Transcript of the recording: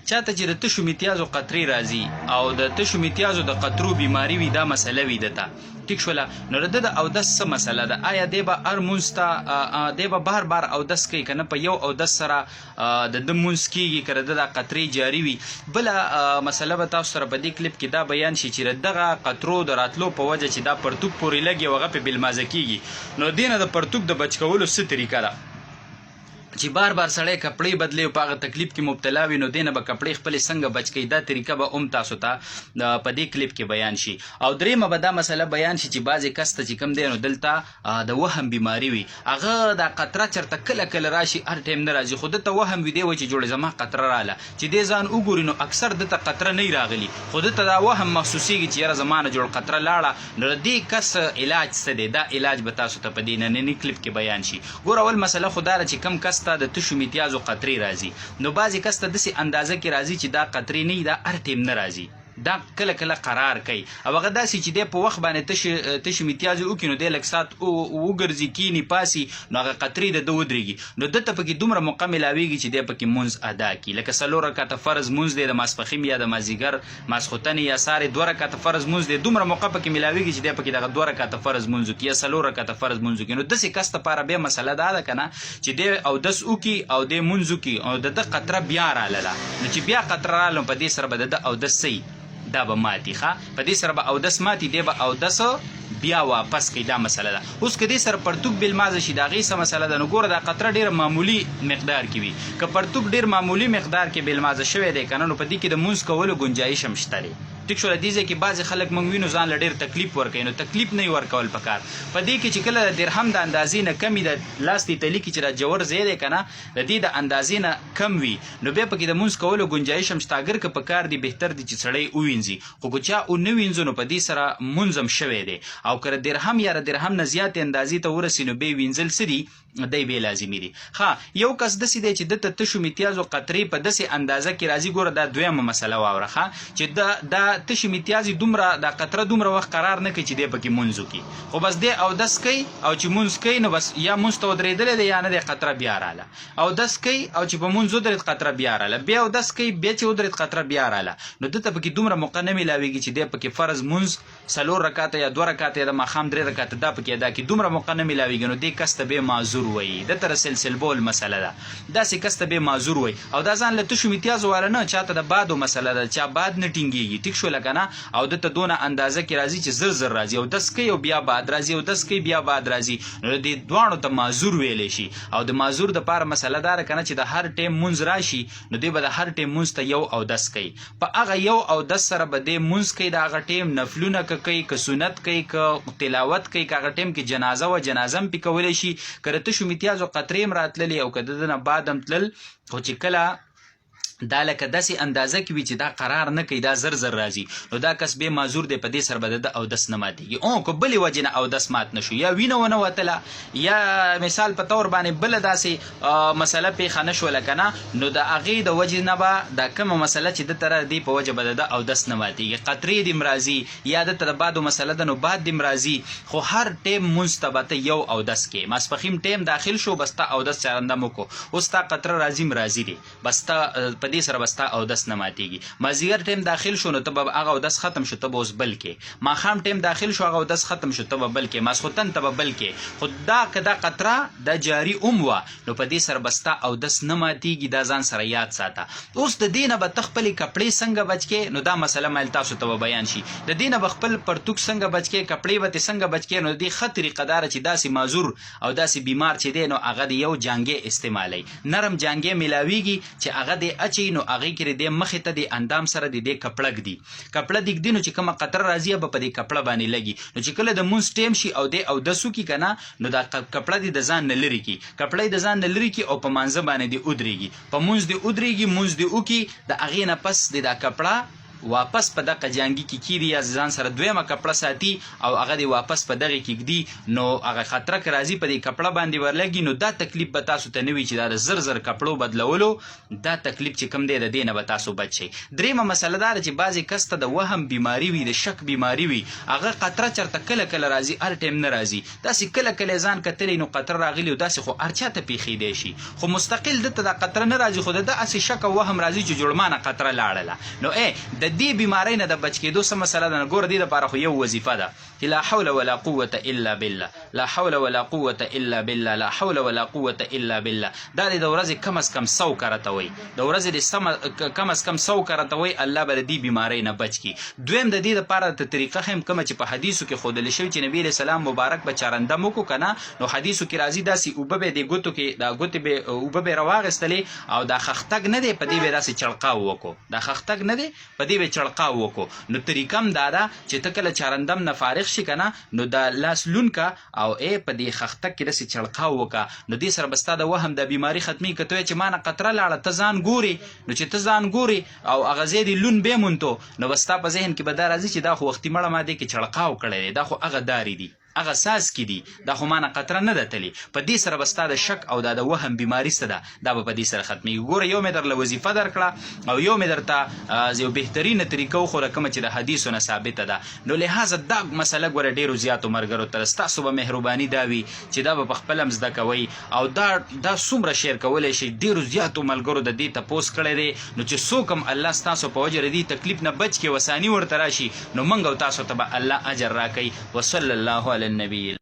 چاته چې د تشو میتیازو قطرې راځي او د تشو میتیازو د قطرو بیماری وي دا مسله وي دته ټیک شوله نو د د اودس څه مسله ده آیا دی به هر مونځ ته دی به بار بار اودس کوي که نه په یو اودس سره د ده مونځ کېږي که د ده قطرې جاري وي بله مسله به تاسو سره په دې کلیپ کې دا بیان شي چې د دغه قطرو د راتلو په وجه چې دا پرتوک پورې لګي او هغه پې بېلمازه کېږي نو دې نه د پرتوک د بچ کولو څه طریقه ده چې بار بار سړی کپړې بدلې او په هغه تکلیف کې مبتلا وي نو دې نه به کپړې خپلې څنګه بچ کوي دا طریقه به هم تاسو ته په دې کلیپ کې بیان شي او درېیمه به دا مسله بیان شي چې بعضې کس ته چې کوم دی نو دلته د وهم بیماري وي هغه دا قطره چېرته کله کله راشي هر ټایم نه راځي خو دته وهم وي دی وایي چې جوړې زما قطره راله چې دې ځان وګوري نو اکثر دته قطره نه راغلي خو دته دا وهم محسوسېږي چې یاره زما نه جوړ قطره لاړه نو د دې کس علاج څه دی دا علاج به تاسو ته په دې ننني کلیپ کې بیان شي ګوره اول مسله خو دا ده چې کوم کس ته د تشو میتیازو قطرې راځي نو بعضې کس ته داسې اندازه کې راځي چې دا قطرې نه وي دا هر ټیم نه راځي دا کله کله قرار کوي او هغه داسې چې دی په وخت باندې تشې میتیازې وکړي نو دی لږ ساعت وګرځي کیني پاسي نو هغه قطرې د ده ودرېږي نو دته پکې دومره موقع میلاویږي چې دی پکې مونځ ادا کړي لکه 4 رکعته فرض مونځ دی د ماسپښین یا د مازدیګر ماسخوتن یا سارې 2 رکعته فرض مونځ دی دومره موقع پکې میلاویږي چې دی پکې دغه 2 رکعته فرض مونځ وکړي یا 4 رکعته فرض مونځ وکړي نو داسې کس دپاره بیا مسله دا ده که نه چې دی اودس وکړي او دی مونځ وکړي او د ده قطره بیا رالاله نو چې بیا قطره راله نو په دې سره به د ده اودس صحیح دا به ماتي ښه په دې سره به اودس ماتي دی به اودس بیا واپس کوي دا مسله ده اوس که دې سره پرتوک بېلمازه شي د هغې څه مسله ده نو ګوره دا قطره ډېره معمولي مقدار کې وي که پرتوک ډېر معمولي مقدار کې بېلمازه شوی دی که نه نو په دې کې د مونځ کولو ګنجایش هم شته دی ټیک شوله دې ځای کې بعضې خلک موږ وینو ځان له ډېر تکلیف ورکوي نو تکلیف نه یې ورکول پکار په دې کې چې کله د درهم د اندازې نه کم وي د لاس دې تلي کې چې دا جوور ځای دی که نه د دې د اندازې نه کم وي نو بیا پکې د مونځ کولو ګنجایش هم شته اګر که پکار دی بهتر دی چې سړی ووینځي خو که چا ونه وینځو نو په دې سره مونځ هم شوی دی او که درهم یا درهم نه زیاتې اندازې ته ورسي نو بیا وینځل څه دي دی بې لازمي دي ښه یو کس داسې دی چې دته تشو میتیازو قطرې په داسې اندازه کې راځي ګوره دا دویمه مسله واوره ښه چې دا تشې میتیازې دومره دا قطره دومره وخت قرار نه کوي چې دی پکې مونځ وکړي خو بس دی اودس کوي او چې مونځ کوي نو بس یا مونځ ته ودرېدلی دی یا نه دی قطره بیا راله اودس کوي او چې په مونځ ودرېد قطره بیا راله بیا اودس کوي بیا چې ودرېد قطره بیا راله نو دته پکې دومره موقع نه میلاویږي چې دی پکې فرض مونځ 4 رکعته یا 2 رکعته یا د ماښام 3 رکعته دا پکې ادا کړي دومره موقع نه میلاویږي نو دې کس ته بیا معذور وایي دته سلسل بول مسله ده داسې کس ته بیا معذور وایي او دا ځان له تشو میتیازو والا نه چاته د بادو مسله ده چا باد نه ټینګېږي ټیک شوله که نه او دته دونه اندازه کې راځي چې زر زر راځي او دس کوي او بیا باد راځي او دس کوي بیا باد راځي نو دې دواړو ته معذور ویلی شي او د معذور دپاره مسله داره که نه چې د هر ټیم مونځ راشي نو دی به د هر ټیم مونځ ته یو اودس کوي په هغه یو اودس سره به دی مونځ کوي د هغه ټیم نفلونه که کوي که سنت کوي که تلاوت کوي که هغه ټیم کې جنازه و جنازه هم پې کولی شي که د تشو میتیازو قطرې هم راتللې او که د ده نه بعد هم تلل خو چې کله دا لکه داسې اندازه کې وي چې دا قرار نه کوي دا زر زر راځي نو دا کس بې معذور دی په دې سره به د ده اودس نه ماتېږي که بلې وجې نه اودس مات نه شو یا وینه ونه وتله یا مثال په طور باندې بله داسې مسله پیښه نه شوله که نه نو د هغې د وجې نه به دا کومه مسله چې دته راځي په وجه به د ده اودس نه ماتېږي قطرې دې هم راځي یا دته د بادو مسله ده نو باد دې هم راځي خو هر ټیم مونځ ته به ته یو اودس کې ماسپښین ټیم داخل شو بس ته اودس چارنده مو کو اوس تا قطره راځي هم راځي دی بس ته په دې سره بس تا اودس نه ماتېږي مازدیګر ټیم داخل شو نو ته به هغه اودس ختم شو ته به اوس بل کې ماښام ټیم داخل شو هغه اودس ختم شو ته به بل کې ماسخوتن ته به بل کې خو دا که دا قطره دا جاري هم وه نو په دې سره بس تا اودس نه ماتېږي دا ځان سره یاد ساته اوس د دې نه به ته خپلې کپړې څنګه بچ کې نو دا مسله مایل تاسو ته به بیان شي د دې نه به خپل پرتوک څنګه بچ کې کپړې به تې څنګه بچ کې نو د دې ښه طریقه داره چې داسې معذور او داسې بیمار چې دی نو هغه د یو جانګې استعمالی نرم جانګې میلاویږي چې هغه دې اچوي نو هغې کې د مخې ته د اندام سره د دې کپړک دي کپړه دیږدي نو چې کومه قطره راځي به په دې کپړه باندې لګي نو چې کله د مونځ ټیم شي او د اودس وکړي که نه نو دا کپړه دې د ځان نه لرې کړي کپړه یې د ځان نه لرې کړي او په مانځه باندې دې ودرېږي په مونځ دې ودرېږي مونځ دې وکړي د هغې نه پس د دا کپړه واپس په دغه جانګي کې کیدي یا ځان سره دویمه کپړه ساتي او هغه دی واپس په دغه کې ږدي نو هغه خطر کې راځي په دې کپړه باندې ورلګي نو دا تکلیف به تاسو ته نه وي چې دا د زر زر کپړو بدلولو دا تکلیف چې کم دی د دې نه به تاسو بچ شئ. درېیمه مسله دا ده چې بعضې کس ته د وهم بیماري وي د شک بیماري وي هغه قطره چېرته کله کله راځي هر ټایم نه راځي داسې کله کله ځان کتلی نو قطره راغلي او داسې خو هر چا ته پیښیدی شي خو مستقل دته دا قطره نه راځي خو د ده هسې شک او وهم راځي چې جوړمانه قطره لاړله نو د دې بیمارۍ نه د بچ کېدو څه مسله ده نه ګوره دې دپاره خو یو وظیفه ده چې لا حول ولا قوة الا بالله لا حول ولا قوة الا بالله لا حول ولا قوة الا بالله دا د ورځې کم از کم 100 کرته وي د ورځې د کم از کم 100 کرته وي الله به د دې بیمارۍ نه بچ کي. دویم د دې دپاره د طریقه هم کومه چې په حدیثو کې ښودلی شوي چې نبي علیه السلام مبارک به چرندم وکړو که نه نو حدیثو کې راځي داسې اوبه به یې د ګوتو کې دا ګوتې به اوبه به یې راواخېستلې او دا خښتګ نه دی په دې به یې داسې چړقاو وکړو دا خښتګ نه دی په دې به یې چړقاو وکړو نو طریقه هم دا ده چې ته کله چرندم نه فارغ شي که نه نو دا لاس لون که او په دې خښتګ کې داسې چړقاو وکړه نو دې سره به ستا د وهم د بیماري ختمي که ته وایې چې ما نه قطره لاړه ته ځان ګورې نو چې ته ځان ګورې او هغه ځای دې لون بې مونتو نو به ستا په ذهن کې به دا راځي چې دا خو وختي مړه ما دې کې چړقاو کړی دی دا خو هغه داري دي هغه ساز کې دي دا خو مانه قطره نه ده تللی په دې سره به ستا د شک او دا د وهم بیماري څه ده دا به په دې سره ختمېږي. ګوره یو مې درله وظیفه درکړه او یو مې درته یو بهترینه طریقه وښوده کومه چې د حدیثو نه ثابته ده نو لحاظه دا مسله ګوره ډېرو زیاتو ملګرو ته ستاسو به مهرباني دا وي چې دا به په خپله هم زده کوئ او دا څومره شیر کولی شئ ډېرو زیاتو ملګرو د دې تپوس کړی دی نو چې څوک هم الله ستاسو په وجه د دې تکلیف نه بچ کړي وساني ورته راشي نو موږ او تاسو ته به الله اجر راکوي. وصلی الله علی النبي